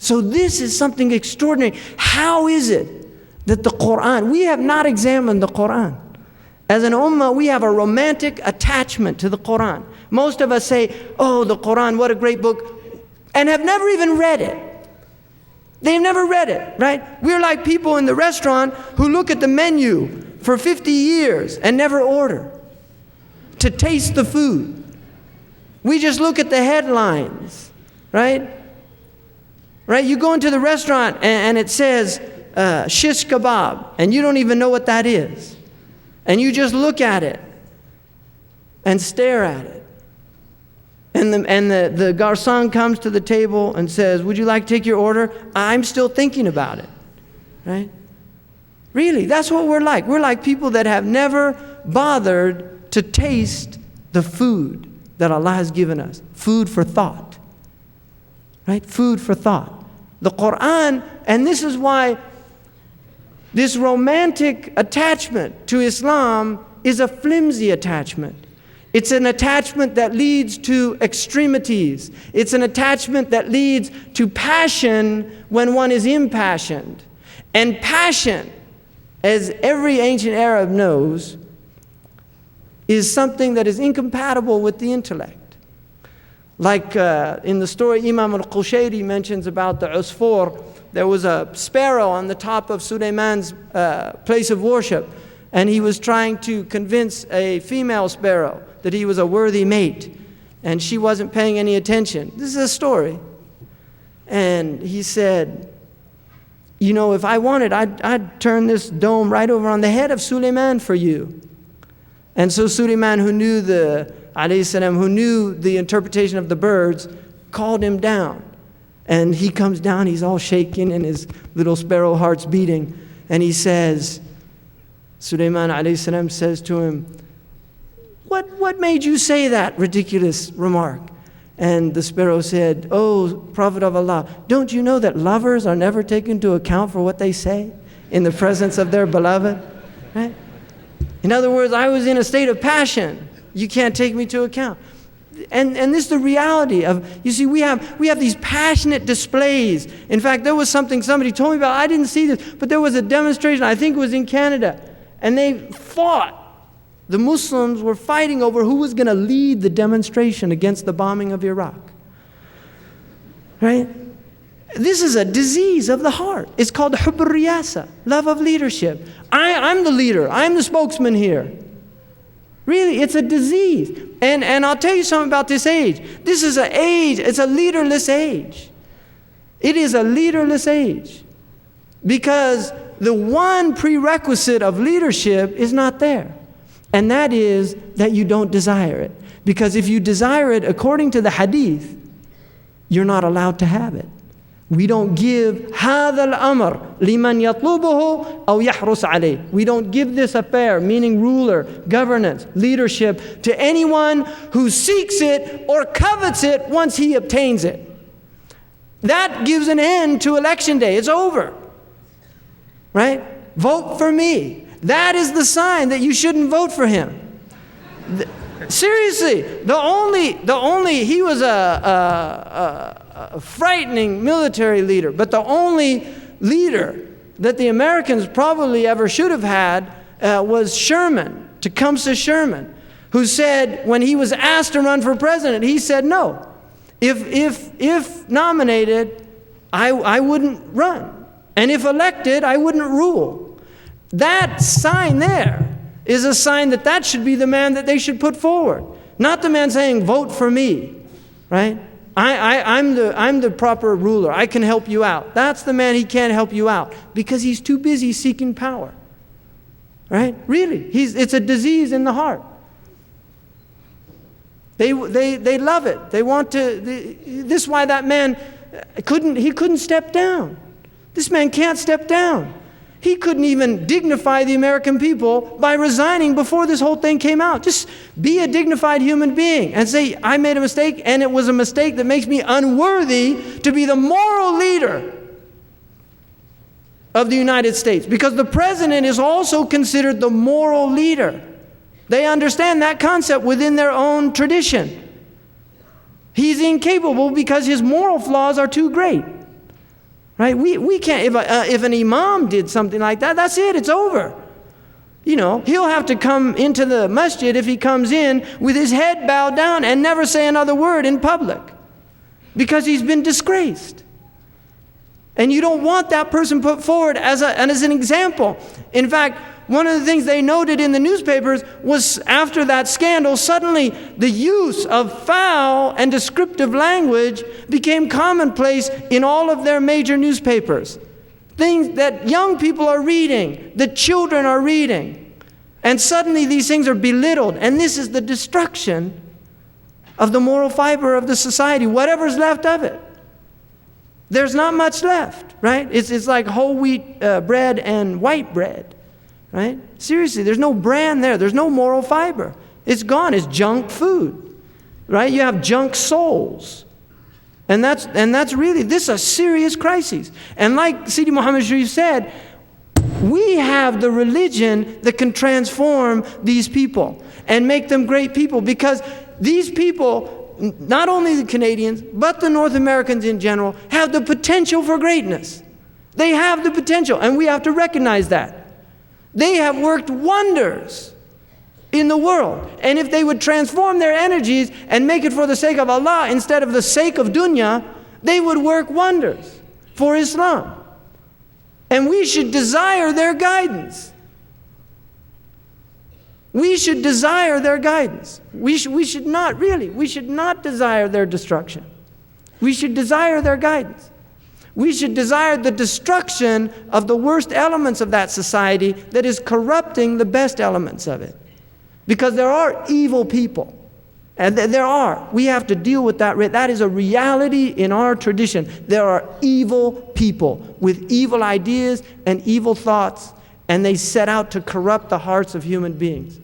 So this is something extraordinary. How is it that the Quran, we have not examined the Quran. As an ummah, we have a romantic attachment to the Quran. Most of us say, oh, the Quran, what a great book, and have never even read it. They've never read it, right? We're like people in the restaurant who look at the menu for 50 years and never order to taste the food. We just look at the headlines, right? Right? You go into the restaurant and it says shish kebab, and you don't even know what that is. And you just look at it and stare at it. And the garçon comes to the table and says, would you like to take your order? I'm still thinking about it, right? Really, that's what we're like. We're like people that have never bothered to taste the food that Allah has given us. Food for thought, right? Food for thought. The Quran, and this is why this romantic attachment to Islam is a flimsy attachment. It's an attachment that leads to extremities. It's an attachment that leads to passion when one is impassioned. And passion, as every ancient Arab knows, is something that is incompatible with the intellect. Like in the story Imam al-Qushayri mentions about the usfur, there was a sparrow on the top of Suleiman's place of worship, and he was trying to convince a female sparrow that he was a worthy mate, and she wasn't paying any attention. This is a story. And he said, you know, if I wanted, I'd turn this dome right over on the head of Suleiman for you. And so Suleiman, who knew the interpretation of the birds, called him down. And he comes down, he's all shaking and his little sparrow heart's beating. And he says, Suleiman alayhi salam says to him, what made you say that ridiculous remark? And the sparrow said, oh, Prophet of Allah, don't you know that lovers are never taken into account for what they say in the presence of their beloved? Right? In other words, I was in a state of passion. You can't take me into account. And this is the reality of, you see, we have these passionate displays. In fact, there was something somebody told me about. I didn't see this, but there was a demonstration, I think it was in Canada, and they fought. The Muslims were fighting over who was going to lead the demonstration against the bombing of Iraq. Right? This is a disease of the heart. It's called hubb al-riyasa, love of leadership. I'm the leader. I'm the spokesman here. Really, it's a disease. And I'll tell you something about this age. This is an age, it's a leaderless age. It is a leaderless age. Because the one prerequisite of leadership is not there. And that is that you don't desire it. Because if you desire it according to the hadith, you're not allowed to have it. We don't give هذا الأمر لمن يطلبه أو يحرص عليه. We don't give this affair, meaning ruler, governance, leadership, to anyone who seeks it or covets it once he obtains it. That gives an end to election day. It's over. Right? Vote for me. That is the sign that you shouldn't vote for him. Seriously, he was a frightening military leader, but the only leader that the Americans probably ever should have had was Sherman, Tecumseh Sherman, who said when he was asked to run for president, he said no. If nominated, I wouldn't run, and if elected, I wouldn't rule. That sign there is a sign that should be the man that they should put forward. Not the man saying, vote for me, right? I'm the proper ruler. I can help you out. That's the man, he can't help you out because he's too busy seeking power, right? Really, it's a disease in the heart. They love it. They want to, this is why that man couldn't step down. This man can't step down. He couldn't even dignify the American people by resigning before this whole thing came out. Just be a dignified human being and say, I made a mistake, and it was a mistake that makes me unworthy to be the moral leader of the United States. Because the president is also considered the moral leader. They understand that concept within their own tradition. He's incapable because his moral flaws are too great. Right? We can't, if an imam did something like that, that's it, it's over. You know, he'll have to come into the masjid if he comes in with his head bowed down and never say another word in public because he's been disgraced. And you don't want that person put forward as an example. In fact, one of the things they noted in the newspapers was after that scandal, suddenly the use of foul and descriptive language became commonplace in all of their major newspapers. Things that young people are reading, the children are reading. And suddenly these things are belittled. And this is the destruction of the moral fiber of the society, whatever's left of it. There's not much left, right? It's like whole wheat bread and white bread. Right? Seriously, there's no brand there. There's no moral fiber. It's gone. It's junk food. Right? You have junk souls. And that's really, this is a serious crisis. And like Sidi Muhammad Sharif said, we have the religion that can transform these people and make them great people, because these people, not only the Canadians, but the North Americans in general, have the potential for greatness. They have the potential, and we have to recognize that. They have worked wonders in the world. And if they would transform their energies and make it for the sake of Allah instead of the sake of dunya, they would work wonders for Islam. And we should desire their guidance. We should desire their guidance. We should not desire their destruction. We should desire their guidance. We should desire the destruction of the worst elements of that society that is corrupting the best elements of it. Because there are evil people. And there are. We have to deal with that. That is a reality in our tradition. There are evil people with evil ideas and evil thoughts, and they set out to corrupt the hearts of human beings.